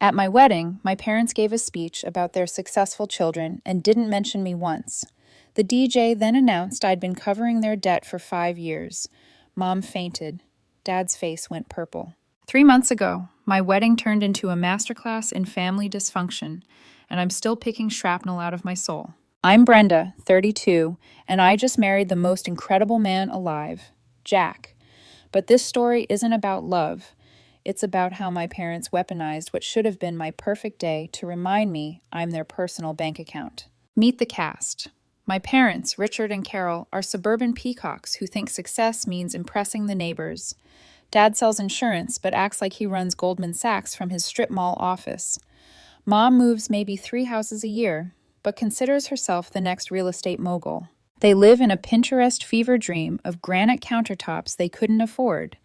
At my wedding, my parents gave a speech about their successful children and didn't mention me once. The DJ then announced I'd been covering their debt for 5 years. Mom fainted. Dad's face went purple. 3 months ago, my wedding turned into a masterclass in family dysfunction, and I'm still picking shrapnel out of my soul. I'm Brenda, 32, and I just married the most incredible man alive, Jack. But this story isn't about love. It's about how my parents weaponized what should have been my perfect day to remind me I'm their personal bank account. Meet the cast. My parents, Richard and Carol, are suburban peacocks who think success means impressing the neighbors. Dad sells insurance but acts like he runs Goldman Sachs from his strip mall office. Mom moves maybe 3 houses a year, but considers herself the next real estate mogul. They live in a Pinterest fever dream of granite countertops they couldn't afford,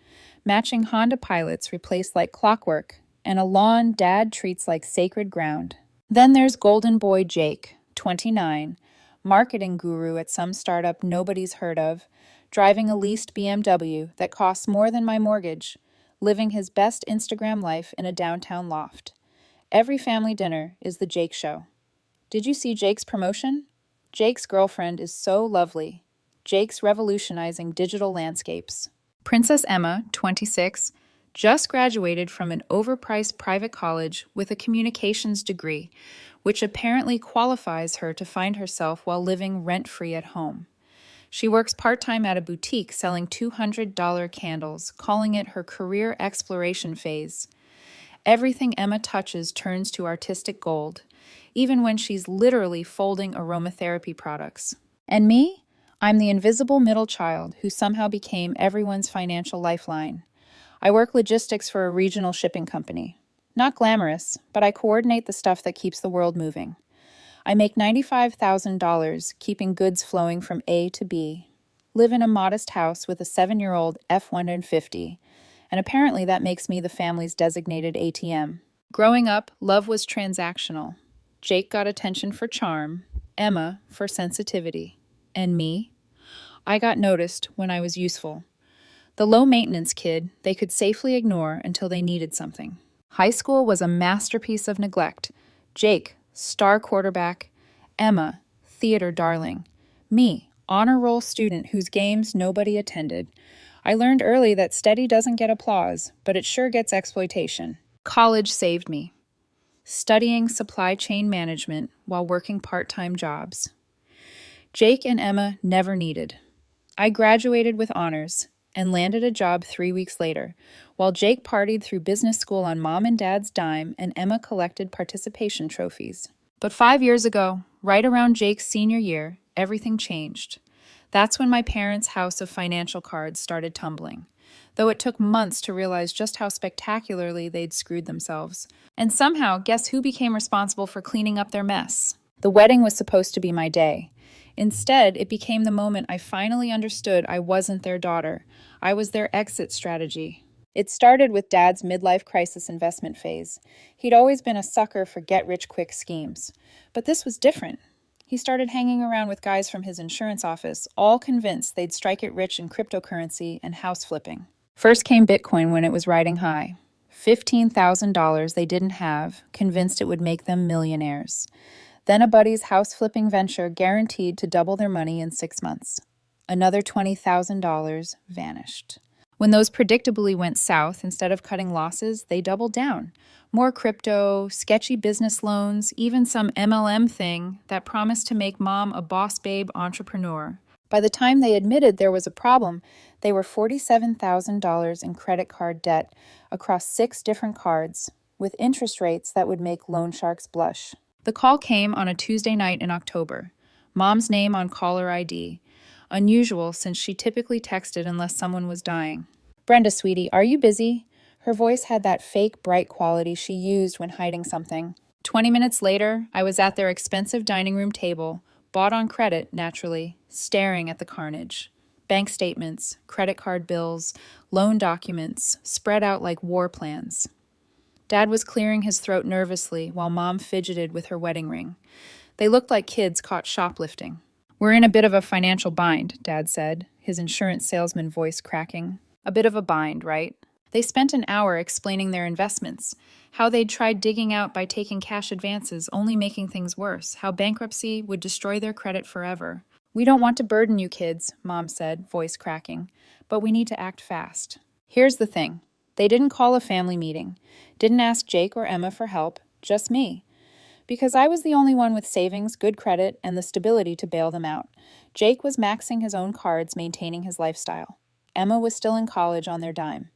matching Honda Pilots replaced like clockwork, and a lawn Dad treats like sacred ground. Then there's golden boy Jake, 29, marketing guru at some startup nobody's heard of, driving a leased BMW that costs more than my mortgage, living his best Instagram life in a downtown loft. Every family dinner is the Jake Show. Did you see Jake's promotion? Jake's girlfriend is so lovely. Jake's revolutionizing digital landscapes. Princess Emma, 26, just graduated from an overpriced private college with a communications degree, which apparently qualifies her to find herself while living rent-free at home. She works part-time at a boutique selling $200 candles, calling it her career exploration phase. Everything Emma touches turns to artistic gold, even when she's literally folding aromatherapy products. And me? I'm the invisible middle child who somehow became everyone's financial lifeline. I work logistics for a regional shipping company. Not glamorous, but I coordinate the stuff that keeps the world moving. I make $95,000 keeping goods flowing from A to B, live in a modest house with a 7-year-old F-150, and apparently that makes me the family's designated ATM. Growing up, love was transactional. Jake got attention for charm, Emma for sensitivity. And me? I got noticed when I was useful. The low-maintenance kid they could safely ignore until they needed something. High school was a masterpiece of neglect. Jake, star quarterback. Emma, theater darling. Me, honor roll student whose games nobody attended. I learned early that steady doesn't get applause, but it sure gets exploitation. College saved me. Studying supply chain management while working part-time jobs. Jake and Emma never needed. I graduated with honors and landed a job 3 weeks later, while Jake partied through business school on mom and dad's dime and Emma collected participation trophies. But 5 years ago, right around Jake's senior year, everything changed. That's when my parents' house of financial cards started tumbling, though it took months to realize just how spectacularly they'd screwed themselves. And somehow, guess who became responsible for cleaning up their mess? The wedding was supposed to be my day. Instead, it became the moment I finally understood I wasn't their daughter. I was their exit strategy. It started with Dad's midlife crisis investment phase. He'd always been a sucker for get-rich-quick schemes. But this was different. He started hanging around with guys from his insurance office, all convinced they'd strike it rich in cryptocurrency and house flipping. First came Bitcoin when it was riding high. $15,000 they didn't have, convinced it would make them millionaires. Then a buddy's house-flipping venture guaranteed to double their money in 6 months. Another $20,000 vanished. When those predictably went south, instead of cutting losses, they doubled down. More crypto, sketchy business loans, even some MLM thing that promised to make mom a boss babe entrepreneur. By the time they admitted there was a problem, they were $47,000 in credit card debt across 6 different cards, with interest rates that would make loan sharks blush. The call came on a Tuesday night in October. Mom's name on caller ID. Unusual since she typically texted unless someone was dying. "Brenda, sweetie, are you busy?" Her voice had that fake bright quality she used when hiding something. 20 minutes later, I was at their expensive dining room table, bought on credit, naturally, staring at the carnage. Bank statements, credit card bills, loan documents, spread out like war plans. Dad was clearing his throat nervously while Mom fidgeted with her wedding ring. They looked like kids caught shoplifting. "We're in a bit of a financial bind," Dad said, his insurance salesman voice cracking. "A bit of a bind, right?" They spent an hour explaining their investments, how they'd tried digging out by taking cash advances, only making things worse, how bankruptcy would destroy their credit forever. "We don't want to burden you kids," Mom said, voice cracking, "but we need to act fast." Here's the thing. They didn't call a family meeting, didn't ask Jake or Emma for help, just me. Because I was the only one with savings, good credit, and the stability to bail them out. Jake was maxing his own cards, maintaining his lifestyle. Emma was still in college on their dime.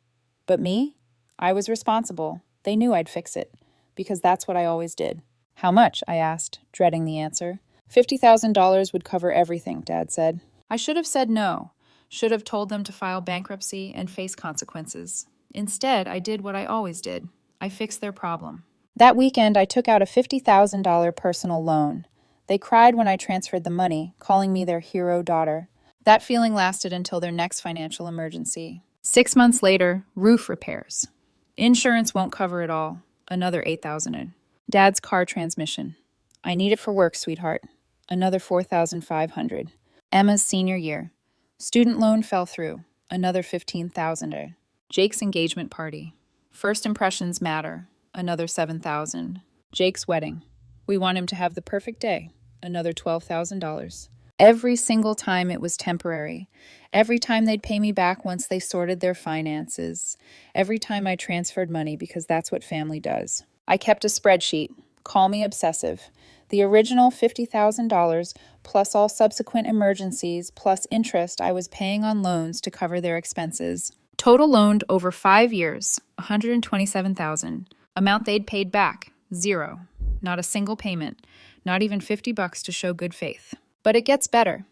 But me? I was responsible. They knew I'd fix it, because that's what I always did. "How much?" I asked, dreading the answer. $50,000 would cover everything, Dad said. I should have said no, should have told them to file bankruptcy and face consequences. Instead, I did what I always did. I fixed their problem. That weekend, I took out a $50,000 personal loan. They cried when I transferred the money, calling me their hero daughter. That feeling lasted until their next financial emergency. 6 months later, roof repairs. Insurance won't cover it all. Another $8,000. Dad's car transmission. "I need it for work, sweetheart." Another $4,500. Emma's senior year. Student loan fell through. Another $15,000. Jake's engagement party. First impressions matter. Another $7,000. Jake's wedding. We want him to have the perfect day. Another $12,000. Every single time it was temporary. Every time they'd pay me back once they sorted their finances. Every time I transferred money, because that's what family does. I kept a spreadsheet. Call me obsessive. The original $50,000 plus all subsequent emergencies plus interest I was paying on loans to cover their expenses. Total loaned over 5 years, $127,000. Amount they'd paid back, zero. Not a single payment, not even $50 to show good faith. But it gets better.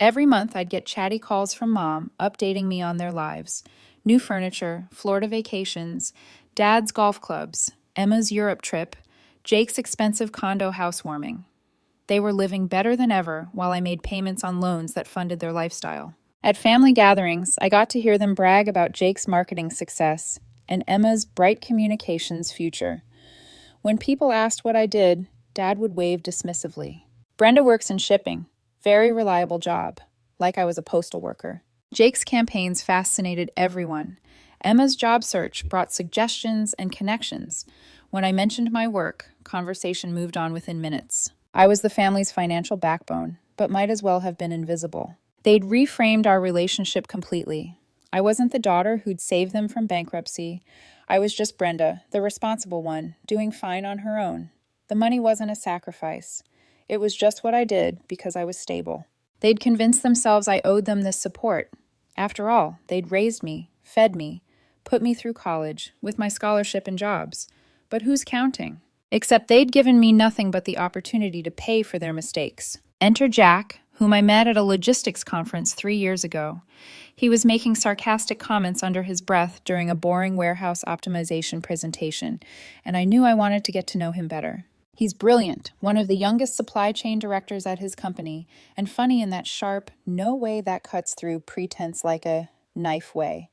Every month I'd get chatty calls from Mom, updating me on their lives. New furniture, Florida vacations, Dad's golf clubs, Emma's Europe trip, Jake's expensive condo housewarming. They were living better than ever while I made payments on loans that funded their lifestyle. At family gatherings, I got to hear them brag about Jake's marketing success and Emma's bright communications future. When people asked what I did, Dad would wave dismissively. "Brenda works in shipping. Very reliable job. Like I was a postal worker." Jake's campaigns fascinated everyone. Emma's job search brought suggestions and connections. When I mentioned my work, conversation moved on within minutes. I was the family's financial backbone, but might as well have been invisible. They'd reframed our relationship completely. I wasn't the daughter who'd save them from bankruptcy. I was just Brenda, the responsible one, doing fine on her own. The money wasn't a sacrifice. It was just what I did because I was stable. They'd convinced themselves I owed them this support. After all, they'd raised me, fed me, put me through college, with my scholarship and jobs. But who's counting? Except they'd given me nothing but the opportunity to pay for their mistakes. Enter Jack, whom I met at a logistics conference 3 years ago. He was making sarcastic comments under his breath during a boring warehouse optimization presentation, and I knew I wanted to get to know him better. He's brilliant, one of the youngest supply chain directors at his company, and funny in that sharp, no way that cuts through pretense like a knife way.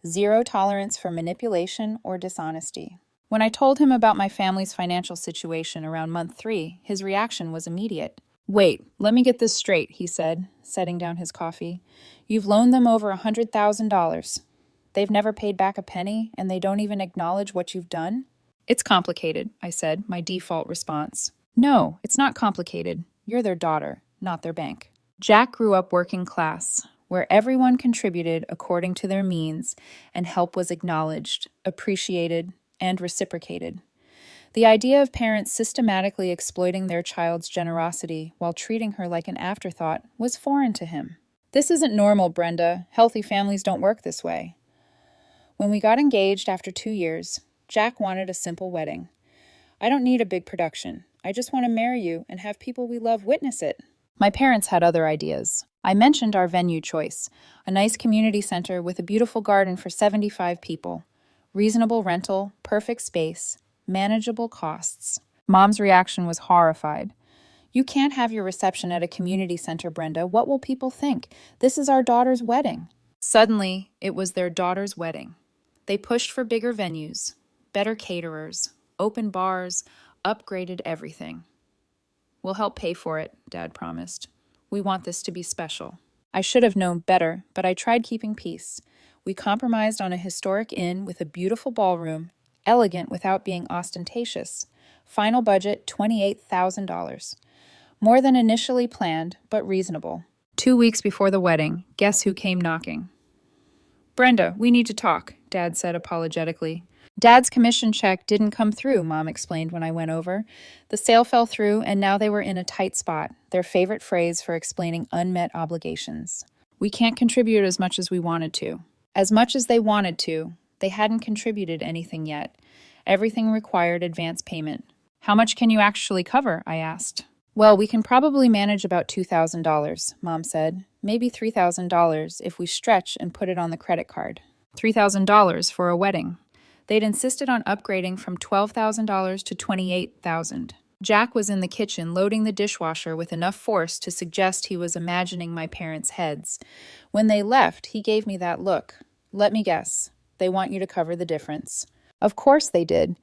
Zero tolerance for manipulation or dishonesty. When I told him about my family's financial situation around month 3, his reaction was immediate. "Wait, let me get this straight," he said, setting down his coffee. "You've loaned them over $100,000. They've never paid back a penny, and they don't even acknowledge what you've done?" "It's complicated," I said, my default response. "No, it's not complicated. You're their daughter, not their bank." Jack grew up working class, where everyone contributed according to their means, and help was acknowledged, appreciated, and reciprocated. The idea of parents systematically exploiting their child's generosity while treating her like an afterthought was foreign to him. "This isn't normal, Brenda. Healthy families don't work this way." When we got engaged after 2 years, Jack wanted a simple wedding. "I don't need a big production. I just want to marry you and have people we love witness it." My parents had other ideas. I mentioned our venue choice, a nice community center with a beautiful garden for 75 people. Reasonable rental, perfect space, manageable costs. Mom's reaction was horrified. "You can't have your reception at a community center, Brenda. What will people think? This is our daughter's wedding." Suddenly, it was their daughter's wedding. They pushed for bigger venues, better caterers, open bars, upgraded everything. "We'll help pay for it," Dad promised. "We want this to be special." I should have known better, but I tried keeping peace. We compromised on a historic inn with a beautiful ballroom, elegant without being ostentatious. Final budget $28,000. More than initially planned, but reasonable. 2 weeks before the wedding, guess who came knocking? Brenda, we need to talk, Dad said apologetically. Dad's commission check didn't come through, Mom explained when I went over. The sale fell through, and now they were in a tight spot, their favorite phrase for explaining unmet obligations. We can't contribute as much as we wanted to. As much as they wanted to, they hadn't contributed anything yet. Everything required advance payment. How much can you actually cover? I asked. Well, we can probably manage about $2,000, Mom said. Maybe $3,000 if we stretch and put it on the credit card. $3,000 for a wedding. They'd insisted on upgrading from $12,000 to $28,000. Jack was in the kitchen loading the dishwasher with enough force to suggest he was imagining my parents' heads. When they left, he gave me that look. Let me guess. They want you to cover the difference. Of course they did.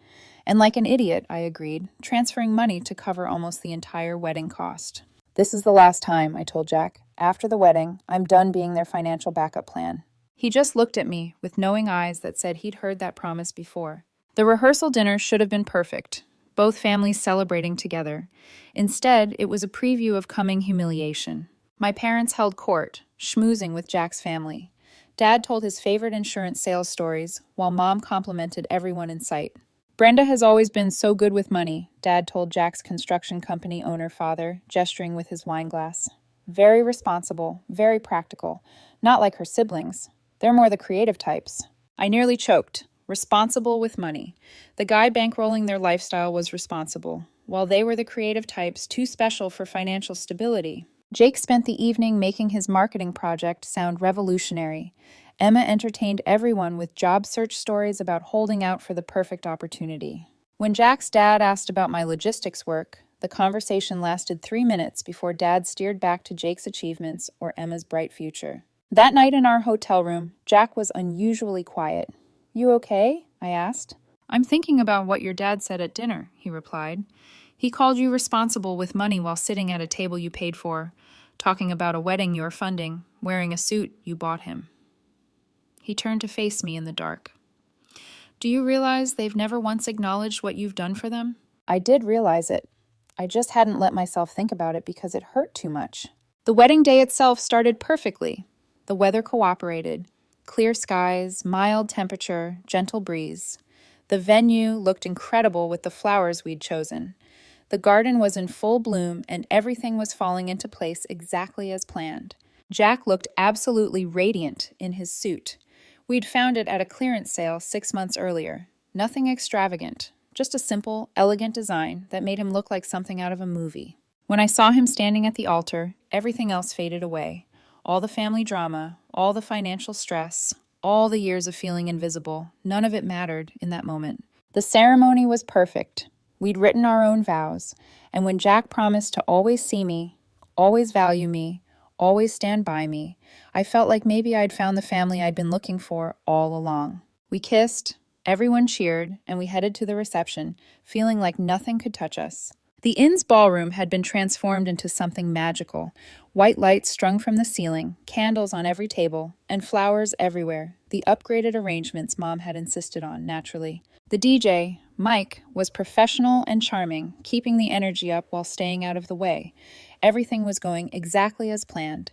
And like an idiot, I agreed, transferring money to cover almost the entire wedding cost. This is the last time, I told Jack. After the wedding, I'm done being their financial backup plan. He just looked at me with knowing eyes that said he'd heard that promise before. The rehearsal dinner should have been perfect, both families celebrating together. Instead, it was a preview of coming humiliation. My parents held court, schmoozing with Jack's family. Dad told his favorite insurance sales stories, while Mom complimented everyone in sight. Brenda has always been so good with money, Dad told Jack's construction company owner father, gesturing with his wine glass. Very responsible, very practical, not like her siblings. They're more the creative types. I nearly choked. Responsible with money. The guy bankrolling their lifestyle was responsible, while they were the creative types too special for financial stability. Jake spent the evening making his marketing project sound revolutionary. Emma entertained everyone with job search stories about holding out for the perfect opportunity. When Jack's dad asked about my logistics work, the conversation lasted 3 minutes before Dad steered back to Jake's achievements or Emma's bright future. That night in our hotel room, Jack was unusually quiet. You okay? I asked. I'm thinking about what your dad said at dinner, he replied. He called you responsible with money while sitting at a table you paid for, talking about a wedding you're funding, wearing a suit you bought him. He turned to face me in the dark. Do you realize they've never once acknowledged what you've done for them? I did realize it. I just hadn't let myself think about it because it hurt too much. The wedding day itself started perfectly. The weather cooperated. Clear skies, mild temperature, gentle breeze. The venue looked incredible with the flowers we'd chosen. The garden was in full bloom and everything was falling into place exactly as planned. Jack looked absolutely radiant in his suit. We'd found it at a clearance sale 6 months earlier. Nothing extravagant, just a simple, elegant design that made him look like something out of a movie. When I saw him standing at the altar, everything else faded away. All the family drama, all the financial stress, all the years of feeling invisible, none of it mattered in that moment. The ceremony was perfect. We'd written our own vows, and when Jack promised to always see me, always value me, always stand by me, I felt like maybe I'd found the family I'd been looking for all along. We kissed, everyone cheered, and we headed to the reception, feeling like nothing could touch us. The inn's ballroom had been transformed into something magical. White lights strung from the ceiling, candles on every table, and flowers everywhere. The upgraded arrangements Mom had insisted on, naturally. The DJ, Mike, was professional and charming, keeping the energy up while staying out of the way. Everything was going exactly as planned.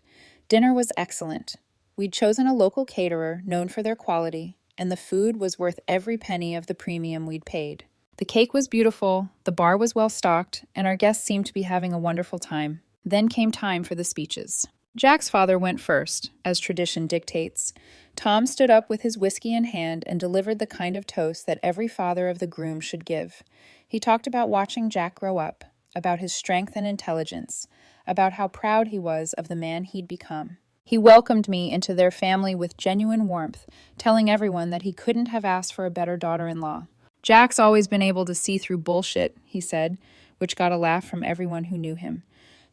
Dinner was excellent. We'd chosen a local caterer known for their quality, and the food was worth every penny of the premium we'd paid. The cake was beautiful, the bar was well stocked, and our guests seemed to be having a wonderful time. Then came time for the speeches. Jack's father went first, as tradition dictates. Tom stood up with his whiskey in hand and delivered the kind of toast that every father of the groom should give. He talked about watching Jack grow up, about his strength and intelligence, about how proud he was of the man he'd become. He welcomed me into their family with genuine warmth, telling everyone that he couldn't have asked for a better daughter-in-law. Jack's always been able to see through bullshit, he said, which got a laugh from everyone who knew him.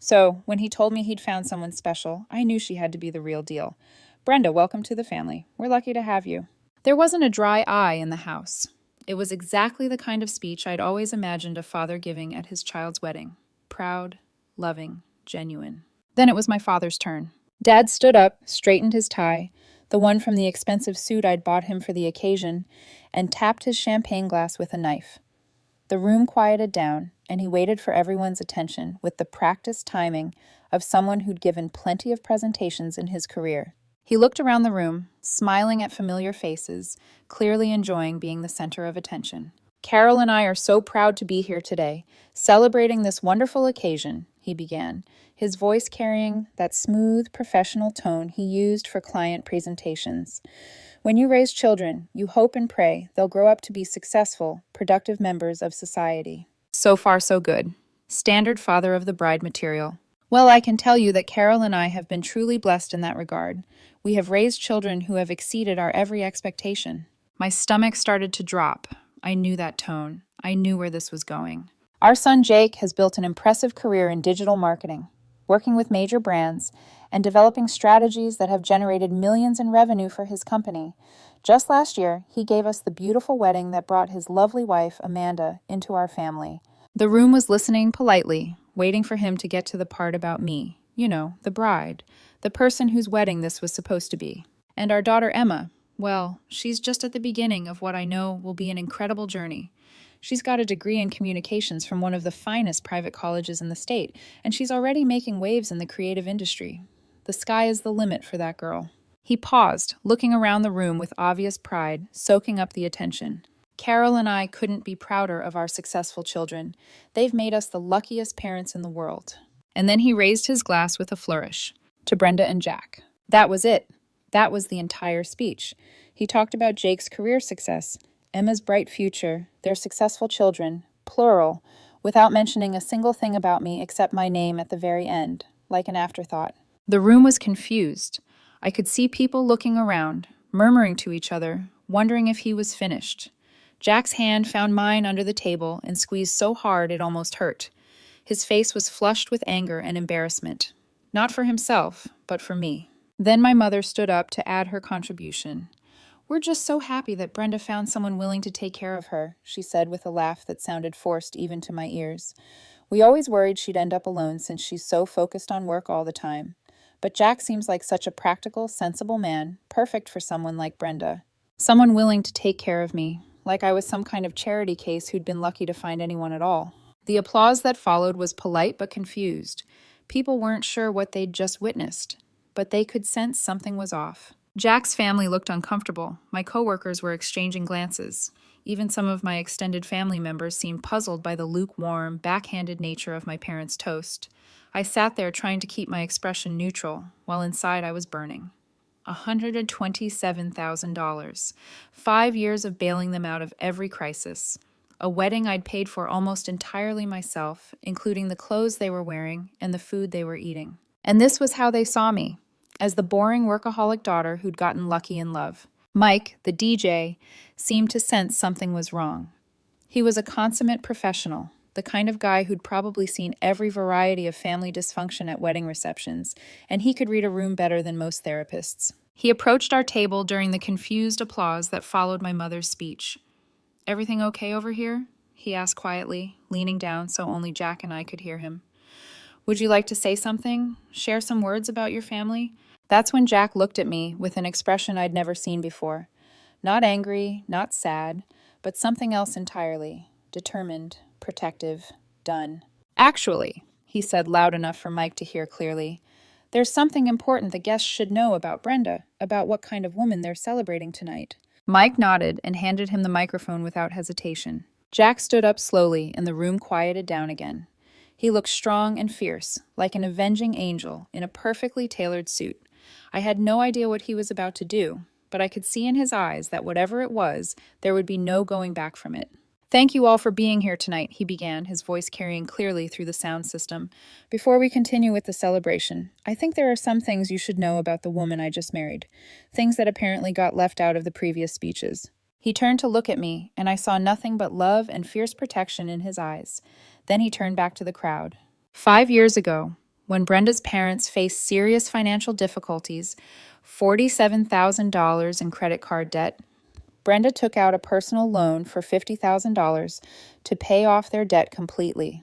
So, when he told me he'd found someone special, I knew she had to be the real deal. Brenda, welcome to the family. We're lucky to have you. There wasn't a dry eye in the house. It was exactly the kind of speech I'd always imagined a father giving at his child's wedding. Proud, loving, genuine. Then it was my father's turn. Dad stood up, straightened his tie, the one from the expensive suit I'd bought him for the occasion, and tapped his champagne glass with a knife. The room quieted down, and he waited for everyone's attention with the practiced timing of someone who'd given plenty of presentations in his career. He looked around the room, smiling at familiar faces, clearly enjoying being the center of attention. "Carol and I are so proud to be here today, celebrating this wonderful occasion," he began, his voice carrying that smooth, professional tone he used for client presentations. "When you raise children, you hope and pray they'll grow up to be successful, productive members of society." So far, so good. Standard father of the bride material. Well, I can tell you that Carol and I have been truly blessed in that regard. We have raised children who have exceeded our every expectation. My stomach started to drop. I knew that tone. I knew where this was going. Our son Jake has built an impressive career in digital marketing, working with major brands and developing strategies that have generated millions in revenue for his company. Just last year, he gave us the beautiful wedding that brought his lovely wife, Amanda, into our family. The room was listening politely, waiting for him to get to the part about me. You know, the bride, the person whose wedding this was supposed to be. And our daughter Emma, well, she's just at the beginning of what I know will be an incredible journey. She's got a degree in communications from one of the finest private colleges in the state, and she's already making waves in the creative industry. The sky is the limit for that girl. He paused, looking around the room with obvious pride, soaking up the attention. Carol and I couldn't be prouder of our successful children. They've made us the luckiest parents in the world. And then he raised his glass with a flourish. To Brenda and Jack. That was it. That was the entire speech. He talked about Jake's career success, Emma's bright future, their successful children, plural, without mentioning a single thing about me except my name at the very end, like an afterthought. The room was confused. I could see people looking around, murmuring to each other, wondering if he was finished. Jack's hand found mine under the table and squeezed so hard it almost hurt. His face was flushed with anger and embarrassment. Not for himself, but for me. Then my mother stood up to add her contribution. "We're just so happy that Brenda found someone willing to take care of her," she said with a laugh that sounded forced even to my ears. "We always worried she'd end up alone since she's so focused on work all the time. But Jack seems like such a practical, sensible man, perfect for someone like Brenda. Someone willing to take care of me, like I was some kind of charity case who'd been lucky to find anyone at all." The applause that followed was polite but confused. People weren't sure what they'd just witnessed, but they could sense something was off. Jack's family looked uncomfortable. My coworkers were exchanging glances. Even some of my extended family members seemed puzzled by the lukewarm, backhanded nature of my parents' toast. I sat there trying to keep my expression neutral, while inside I was burning. $127,000. 5 years of bailing them out of every crisis. A wedding I'd paid for almost entirely myself, including the clothes they were wearing and the food they were eating. And this was how they saw me, as the boring workaholic daughter who'd gotten lucky in love. Mike, the DJ, seemed to sense something was wrong. He was a consummate professional, the kind of guy who'd probably seen every variety of family dysfunction at wedding receptions, and he could read a room better than most therapists. He approached our table during the confused applause that followed my mother's speech. "Everything okay over here?" he asked quietly, leaning down so only Jack and I could hear him. "Would you like to say something? Share some words about your family?" That's when Jack looked at me with an expression I'd never seen before. Not angry, not sad, but something else entirely. Determined, protective, done. "Actually," he said loud enough for Mike to hear clearly, "there's something important the guests should know about Brenda, about what kind of woman they're celebrating tonight." Mike nodded and handed him the microphone without hesitation. Jack stood up slowly and the room quieted down again. He looked strong and fierce, like an avenging angel in a perfectly tailored suit. I had no idea what he was about to do, but I could see in his eyes that whatever it was, there would be no going back from it. "Thank you all for being here tonight," he began, his voice carrying clearly through the sound system. "Before we continue with the celebration, I think there are some things you should know about the woman I just married, things that apparently got left out of the previous speeches." He turned to look at me, and I saw nothing but love and fierce protection in his eyes. Then he turned back to the crowd. 5 years ago, when Brenda's parents faced serious financial difficulties, $47,000 in credit card debt, Brenda took out a personal loan for $50,000 to pay off their debt completely.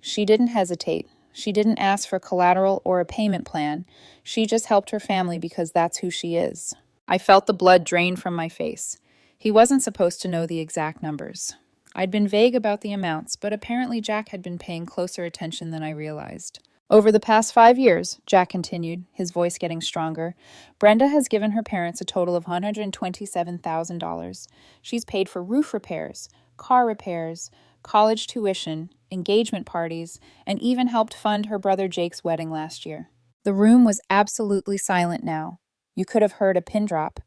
She didn't hesitate. She didn't ask for collateral or a payment plan. She just helped her family because that's who she is. I felt the blood drain from my face. He wasn't supposed to know the exact numbers. I'd been vague about the amounts, but apparently Jack had been paying closer attention than I realized. Over the past 5 years, Jack continued, his voice getting stronger, Brenda has given her parents a total of $127,000. She's paid for roof repairs, car repairs, college tuition, engagement parties, and even helped fund her brother Jake's wedding last year. The room was absolutely silent now. You could have heard a pin drop.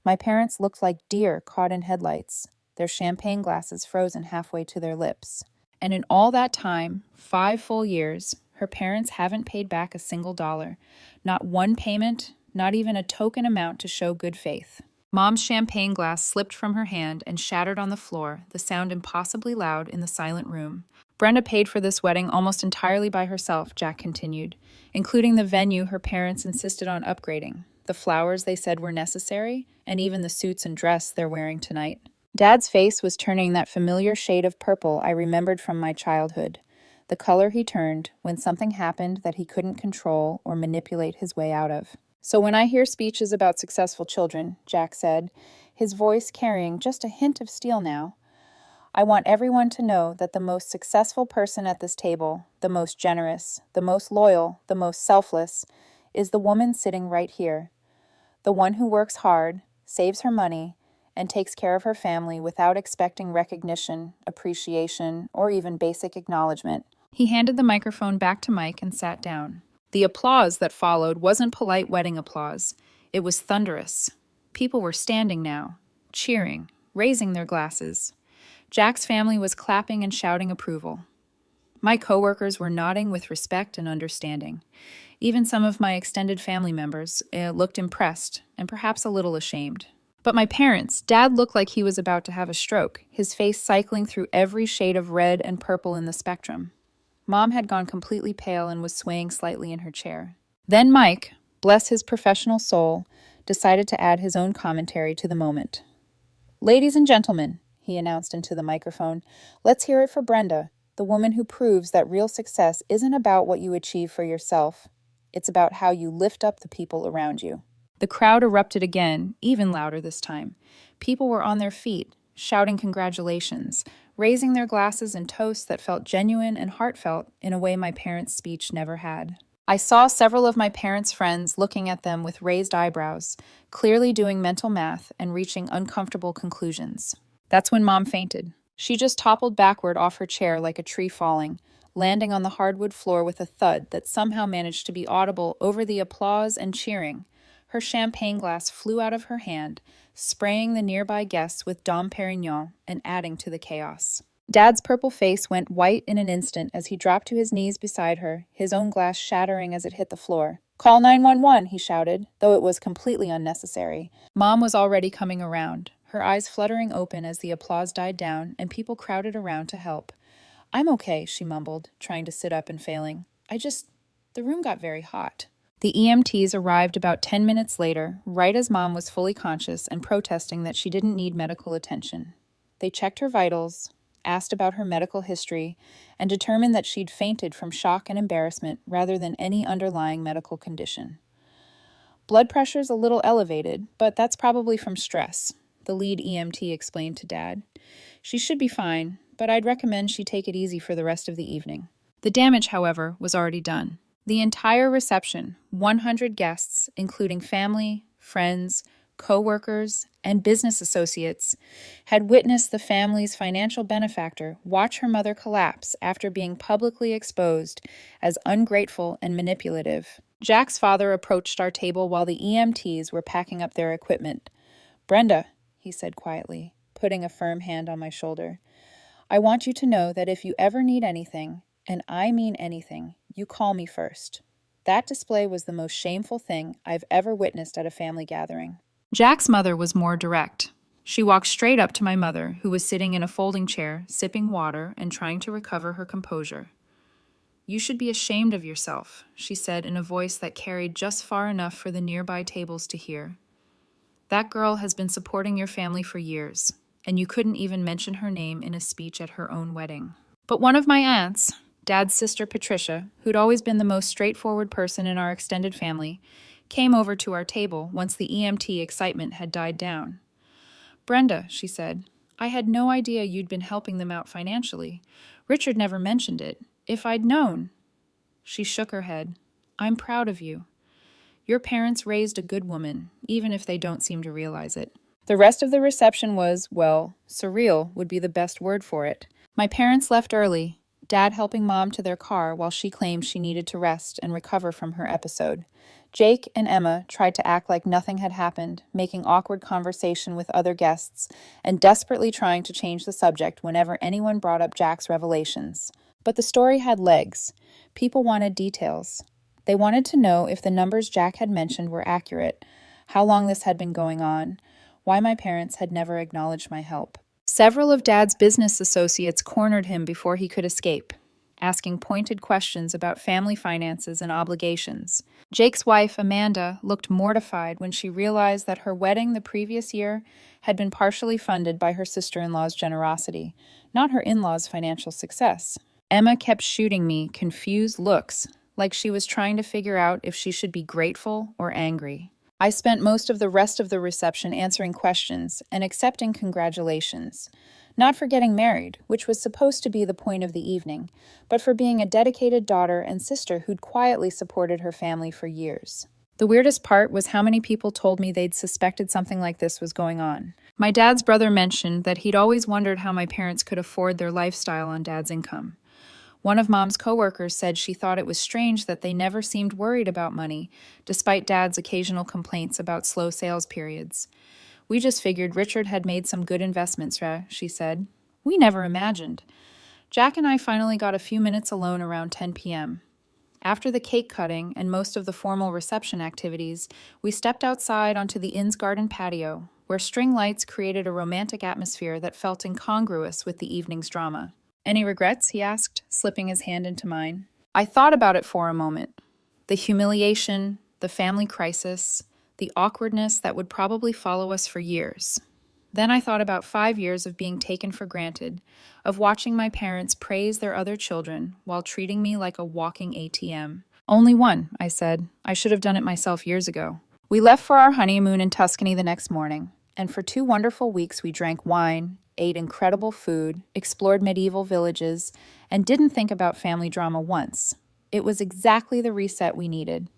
My parents looked like deer caught in headlights, their champagne glasses frozen halfway to their lips. And in all that time, 5 full years, her parents haven't paid back a single dollar. Not one payment, not even a token amount to show good faith. Mom's champagne glass slipped from her hand and shattered on the floor, the sound impossibly loud in the silent room. Brenda paid for this wedding almost entirely by herself, Jack continued, including the venue her parents insisted on upgrading, the flowers they said were necessary, and even the suits and dress they're wearing tonight. Dad's face was turning that familiar shade of purple I remembered from my childhood, the color he turned when something happened that he couldn't control or manipulate his way out of. So when I hear speeches about successful children, Jack said, his voice carrying just a hint of steel now, I want everyone to know that the most successful person at this table, the most generous, the most loyal, the most selfless, is the woman sitting right here. The one who works hard, saves her money, and takes care of her family without expecting recognition, appreciation, or even basic acknowledgement. He handed the microphone back to Mike and sat down. The applause that followed wasn't polite wedding applause. It was thunderous. People were standing now, cheering, raising their glasses. Jack's family was clapping and shouting approval. My coworkers were nodding with respect and understanding. Even some of my extended family members looked impressed and perhaps a little ashamed. But my parents, Dad looked like he was about to have a stroke, his face cycling through every shade of red and purple in the spectrum. Mom had gone completely pale and was swaying slightly in her chair. Then Mike, bless his professional soul, decided to add his own commentary to the moment. Ladies and gentlemen, he announced into the microphone, let's hear it for Brenda, the woman who proves that real success isn't about what you achieve for yourself. It's about how you lift up the people around you. The crowd erupted again, even louder this time. People were on their feet, shouting congratulations, raising their glasses in toasts that felt genuine and heartfelt in a way my parents' speech never had. I saw several of my parents' friends looking at them with raised eyebrows, clearly doing mental math and reaching uncomfortable conclusions. That's when Mom fainted. She just toppled backward off her chair like a tree falling, landing on the hardwood floor with a thud that somehow managed to be audible over the applause and cheering. Her champagne glass flew out of her hand, spraying the nearby guests with Dom Perignon and adding to the chaos. Dad's purple face went white in an instant as he dropped to his knees beside her, his own glass shattering as it hit the floor. Call 911, he shouted, though it was completely unnecessary. Mom was already coming around, her eyes fluttering open as the applause died down and people crowded around to help. I'm okay, she mumbled, trying to sit up and failing. The room got very hot. The EMTs arrived about 10 minutes later, right as Mom was fully conscious and protesting that she didn't need medical attention. They checked her vitals, asked about her medical history, and determined that she'd fainted from shock and embarrassment rather than any underlying medical condition. Blood pressure's a little elevated, but that's probably from stress, the lead EMT explained to Dad. She should be fine, but I'd recommend she take it easy for the rest of the evening. The damage, however, was already done. The entire reception, 100 guests, including family, friends, co-workers, and business associates, had witnessed the family's financial benefactor watch her mother collapse after being publicly exposed as ungrateful and manipulative. Jack's father approached our table while the EMTs were packing up their equipment. Brenda, he said quietly, putting a firm hand on my shoulder, I want you to know that if you ever need anything, and I mean anything, you call me first. That display was the most shameful thing I've ever witnessed at a family gathering. Jack's mother was more direct. She walked straight up to my mother, who was sitting in a folding chair, sipping water and trying to recover her composure. You should be ashamed of yourself, she said in a voice that carried just far enough for the nearby tables to hear. That girl has been supporting your family for years, and you couldn't even mention her name in a speech at her own wedding. But one of my aunts, Dad's sister Patricia, who'd always been the most straightforward person in our extended family, came over to our table once the EMT excitement had died down. "Brenda," she said, "I had no idea you'd been helping them out financially. Richard never mentioned it. If I'd known—" She shook her head. "I'm proud of you. Your parents raised a good woman, even if they don't seem to realize it." The rest of the reception was, well, surreal would be the best word for it. My parents left early, Dad helping Mom to their car while she claimed she needed to rest and recover from her episode. Jake and Emma tried to act like nothing had happened, making awkward conversation with other guests and desperately trying to change the subject whenever anyone brought up Jack's revelations. But the story had legs. People wanted details. They wanted to know if the numbers Jack had mentioned were accurate, how long this had been going on, why my parents had never acknowledged my help. Several of Dad's business associates cornered him before he could escape, asking pointed questions about family finances and obligations. Jake's wife, Amanda, looked mortified when she realized that her wedding the previous year had been partially funded by her sister-in-law's generosity, not her in-laws' financial success. Emma kept shooting me confused looks, like she was trying to figure out if she should be grateful or angry. I spent most of the rest of the reception answering questions and accepting congratulations, not for getting married, which was supposed to be the point of the evening, but for being a dedicated daughter and sister who'd quietly supported her family for years. The weirdest part was how many people told me they'd suspected something like this was going on. My dad's brother mentioned that he'd always wondered how my parents could afford their lifestyle on Dad's income. One of Mom's coworkers said she thought it was strange that they never seemed worried about money, despite Dad's occasional complaints about slow sales periods. "We just figured Richard had made some good investments, she said. "We never imagined." Jack and I finally got a few minutes alone around 10 p.m. After the cake cutting and most of the formal reception activities, we stepped outside onto the inn's garden patio, where string lights created a romantic atmosphere that felt incongruous with the evening's drama. "Any regrets?" he asked, slipping his hand into mine. I thought about it for a moment. The humiliation, the family crisis, the awkwardness that would probably follow us for years. Then I thought about 5 years of being taken for granted, of watching my parents praise their other children while treating me like a walking ATM. "Only one," I said. "I should have done it myself years ago." We left for our honeymoon in Tuscany the next morning, and for 2 wonderful weeks we drank wine, ate incredible food, explored medieval villages, and didn't think about family drama once. It was exactly the reset we needed.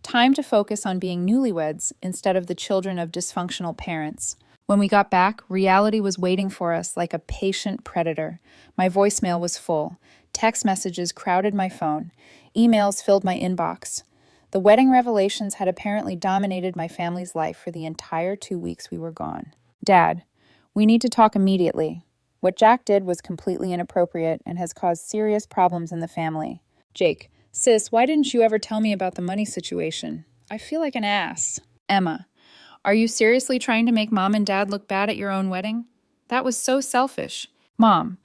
Time to focus on being newlyweds instead of the children of dysfunctional parents. When we got back, reality was waiting for us like a patient predator. My voicemail was full. Text messages crowded my phone. Emails filled my inbox. The wedding revelations had apparently dominated my family's life for the entire 2 weeks we were gone. "Dad, we need to talk immediately. What Jack did was completely inappropriate and has caused serious problems in the family." Jake, "Sis, why didn't you ever tell me about the money situation? I feel like an ass." Emma, "Are you seriously trying to make Mom and Dad look bad at your own wedding? That was so selfish." Mom,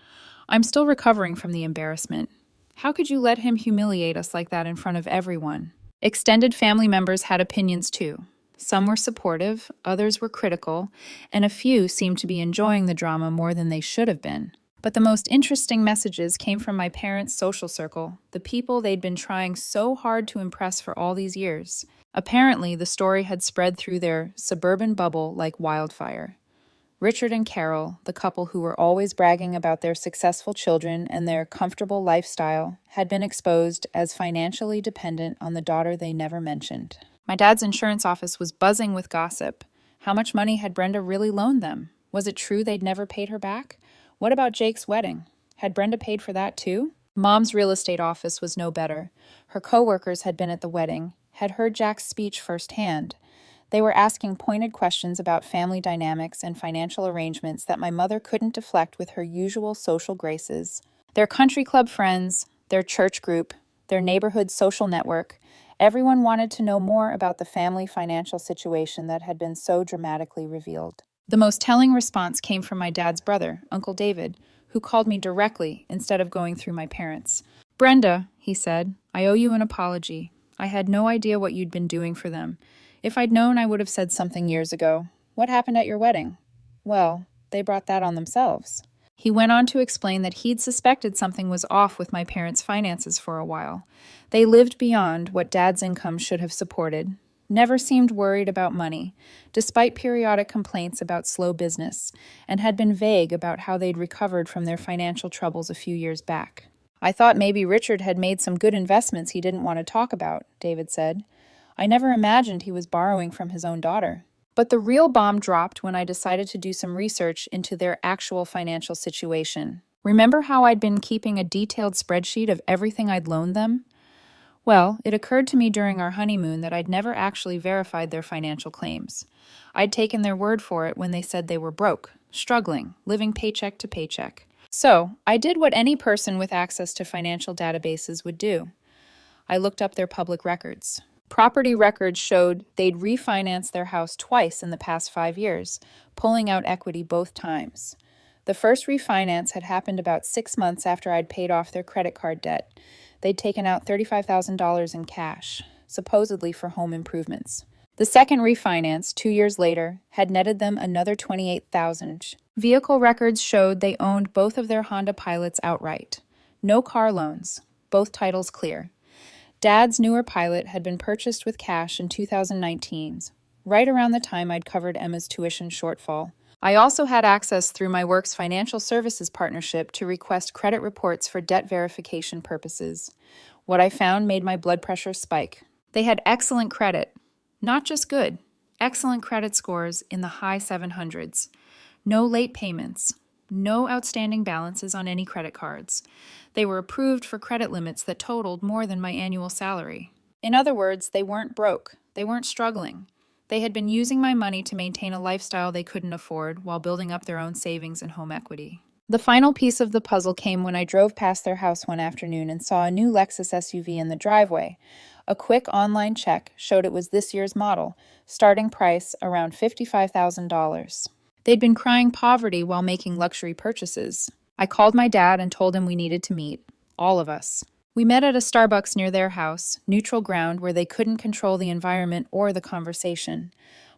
"I'm still recovering from the embarrassment. How could you let him humiliate us like that in front of everyone?" Extended family members had opinions too. Some were supportive, others were critical, and a few seemed to be enjoying the drama more than they should have been. But the most interesting messages came from my parents' social circle, the people they'd been trying so hard to impress for all these years. Apparently, the story had spread through their suburban bubble like wildfire. Richard and Carol, the couple who were always bragging about their successful children and their comfortable lifestyle, had been exposed as financially dependent on the daughter they never mentioned. My dad's insurance office was buzzing with gossip. How much money had Brenda really loaned them? Was it true they'd never paid her back? What about Jake's wedding? Had Brenda paid for that too? Mom's real estate office was no better. Her coworkers had been at the wedding, had heard Jack's speech firsthand. They were asking pointed questions about family dynamics and financial arrangements that my mother couldn't deflect with her usual social graces. Their country club friends, their church group, their neighborhood social network, everyone wanted to know more about the family financial situation that had been so dramatically revealed. The most telling response came from my dad's brother, Uncle David, who called me directly instead of going through my parents. "Brenda," he said, "I owe you an apology. I had no idea what you'd been doing for them. If I'd known, I would have said something years ago. What happened at your wedding?" "Well, they brought that on themselves." He went on to explain that he'd suspected something was off with my parents' finances for a while. They lived beyond what Dad's income should have supported. never seemed worried about money, despite periodic complaints about slow business, and had been vague about how they'd recovered from their financial troubles a few years back. I thought maybe Richard had made some good investments he didn't want to talk about, David said. I never imagined he was borrowing from his own daughter. But the real bomb dropped when I decided to do some research into their actual financial situation. Remember how I'd been keeping a detailed spreadsheet of everything I'd loaned them? Well, it occurred to me during our honeymoon that I'd never actually verified their financial claims. I'd taken their word for it when they said they were broke, struggling, living paycheck to paycheck. So, I did what any person with access to financial databases would do. I looked up their public records. Property records showed they'd refinanced their house twice in the past 5 years, pulling out equity both times. The first refinance had happened about 6 months after I'd paid off their credit card debt. They'd taken out $35,000 in cash, supposedly for home improvements. The second refinance, 2 years later, had netted them another $28,000. Vehicle records showed they owned both of their Honda Pilots outright. No car loans, both titles clear. Dad's newer Pilot had been purchased with cash in 2019, right around the time I'd covered Emma's tuition shortfall. I also had access through my work's financial services partnership to request credit reports for debt verification purposes. What I found made my blood pressure spike. They had excellent credit. Not just good, excellent credit scores in the high 700s. No late payments. No outstanding balances on any credit cards. They were approved for credit limits that totaled more than my annual salary. In other words, they weren't broke. They weren't struggling. They had been using my money to maintain a lifestyle they couldn't afford while building up their own savings and home equity. The final piece of the puzzle came when I drove past their house one afternoon and saw a new Lexus SUV in the driveway. A quick online check showed it was this year's model, starting price around $55,000. They'd been crying poverty while making luxury purchases. I called my dad and told him we needed to meet, all of us. We met at a Starbucks near their house, neutral ground where they couldn't control the environment or the conversation.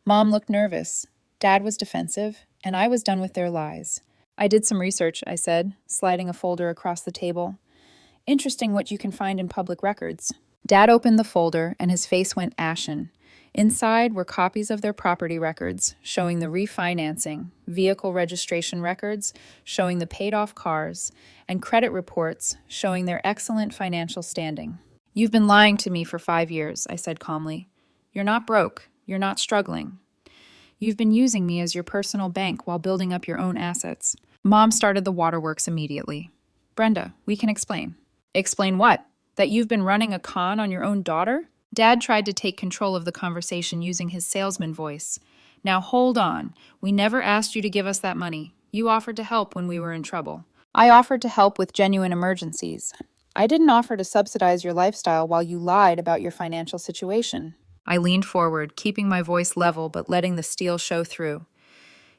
Mom looked nervous, Dad was defensive, and I was done with their lies. I did some research, I said, sliding a folder across the table. Interesting what you can find in public records. Dad opened the folder and his face went ashen. Inside were copies of their property records showing the refinancing, vehicle registration records showing the paid-off cars, and credit reports showing their excellent financial standing. You've been lying to me for 5 years, I said calmly. You're not broke. You're not struggling. You've been using me as your personal bank while building up your own assets. Mom started the waterworks immediately. Brenda, we can explain. Explain what? That you've been running a con on your own daughter? Dad tried to take control of the conversation using his salesman voice. Now hold on. We never asked you to give us that money. You offered to help when we were in trouble. I offered to help with genuine emergencies. I didn't offer to subsidize your lifestyle while you lied about your financial situation. I leaned forward, keeping my voice level but letting the steel show through.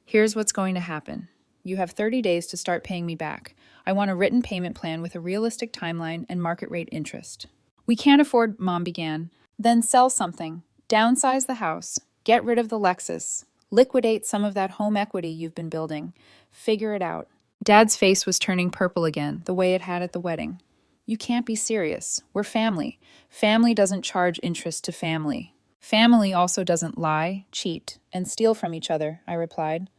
Here's what's going to happen. You have 30 days to start paying me back. I want a written payment plan with a realistic timeline and market rate interest. We can't afford, Mom began. Then sell something. Downsize the house. Get rid of the Lexus. Liquidate some of that home equity you've been building. Figure it out. Dad's face was turning purple again, the way it had at the wedding. You can't be serious. We're family. Family doesn't charge interest to family. Family also doesn't lie, cheat, and steal from each other, I replied.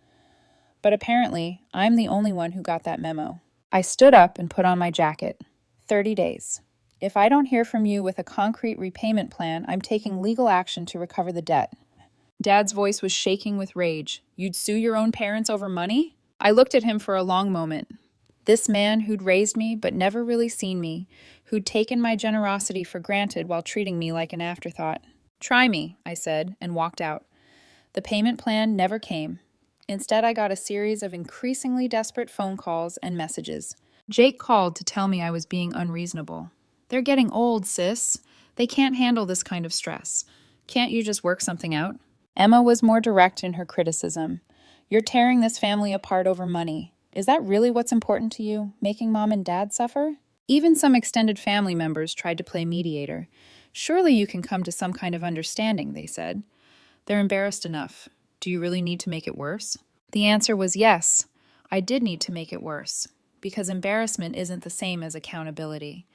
But apparently, I'm the only one who got that memo. I stood up and put on my jacket. 30 days. If I don't hear from you with a concrete repayment plan, I'm taking legal action to recover the debt. Dad's voice was shaking with rage. You'd sue your own parents over money? I looked at him for a long moment. This man who'd raised me but never really seen me, who'd taken my generosity for granted while treating me like an afterthought. Try me, I said, and walked out. The payment plan never came. Instead, I got a series of increasingly desperate phone calls and messages. Jake called to tell me I was being unreasonable. They're getting old, sis. They can't handle this kind of stress. Can't you just work something out? Emma was more direct in her criticism. You're tearing this family apart over money. Is that really what's important to you, making Mom and Dad suffer? Even some extended family members tried to play mediator. Surely you can come to some kind of understanding, they said. They're embarrassed enough. Do you really need to make it worse? The answer was yes. I did need to make it worse, because embarrassment isn't the same as accountability.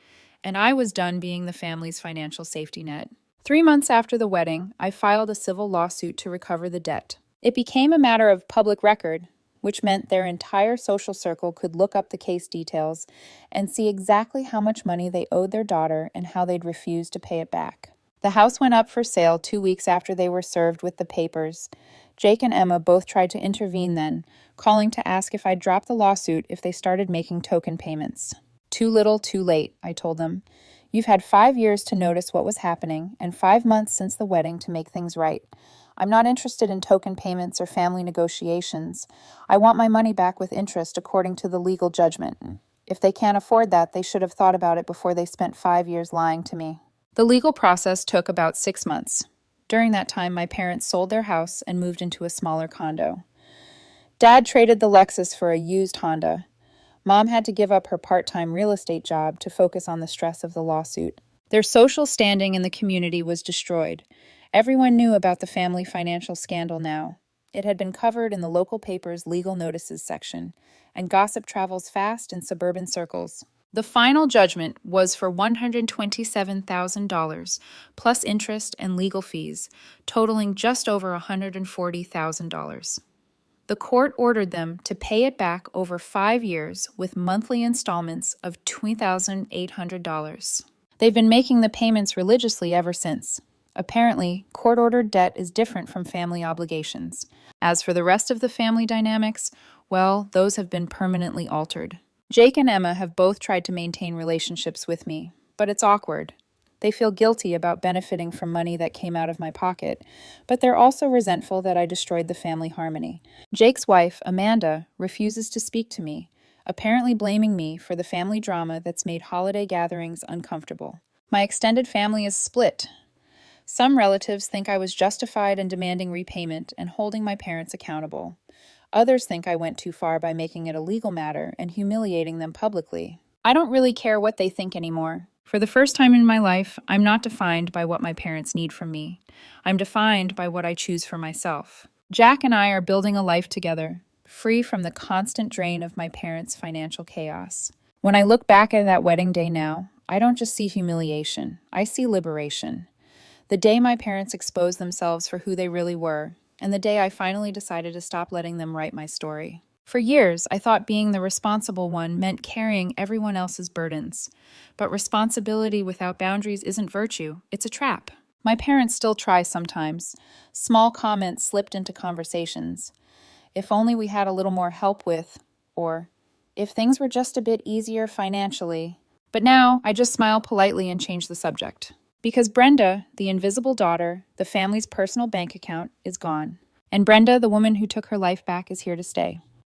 And I was done being the family's financial safety net. 3 months after the wedding, I filed a civil lawsuit to recover the debt. It became a matter of public record, which meant their entire social circle could look up the case details and see exactly how much money they owed their daughter and how they'd refused to pay it back. The house went up for sale 2 weeks after they were served with the papers. Jake and Emma both tried to intervene then, calling to ask if I'd drop the lawsuit if they started making token payments. Too little, too late, I told them. You've had 5 years to notice what was happening and 5 months since the wedding to make things right. I'm not interested in token payments or family negotiations. I want my money back with interest according to the legal judgment. If they can't afford that, they should have thought about it before they spent 5 years lying to me. The legal process took about 6 months. During that time, my parents sold their house and moved into a smaller condo. Dad traded the Lexus for a used Honda. Mom had to give up her part-time real estate job to focus on the stress of the lawsuit. Their social standing in the community was destroyed. Everyone knew about the family financial scandal now. It had been covered in the local paper's legal notices section, and gossip travels fast in suburban circles. The final judgment was for $127,000, plus interest and legal fees, totaling just over $140,000. The court ordered them to pay it back over 5 years with monthly installments of $2,800. They've been making the payments religiously ever since. Apparently, court-ordered debt is different from family obligations. As for the rest of the family dynamics, well, those have been permanently altered. Jake and Emma have both tried to maintain relationships with me, but it's awkward. They feel guilty about benefiting from money that came out of my pocket, but they're also resentful that I destroyed the family harmony. Jake's wife, Amanda, refuses to speak to me, apparently blaming me for the family drama that's made holiday gatherings uncomfortable. My extended family is split. Some relatives think I was justified in demanding repayment and holding my parents accountable. Others think I went too far by making it a legal matter and humiliating them publicly. I don't really care what they think anymore. For the first time in my life, I'm not defined by what my parents need from me. I'm defined by what I choose for myself. Jack and I are building a life together, free from the constant drain of my parents' financial chaos. When I look back at that wedding day now, I don't just see humiliation, I see liberation. The day my parents exposed themselves for who they really were, and the day I finally decided to stop letting them write my story. For years, I thought being the responsible one meant carrying everyone else's burdens. But responsibility without boundaries isn't virtue, it's a trap. My parents still try sometimes. Small comments slipped into conversations. If only we had a little more help with, or if things were just a bit easier financially. But now, I just smile politely and change the subject. Because Brenda, the invisible daughter, the family's personal bank account, is gone. And Brenda, the woman who took her life back, is here to stay.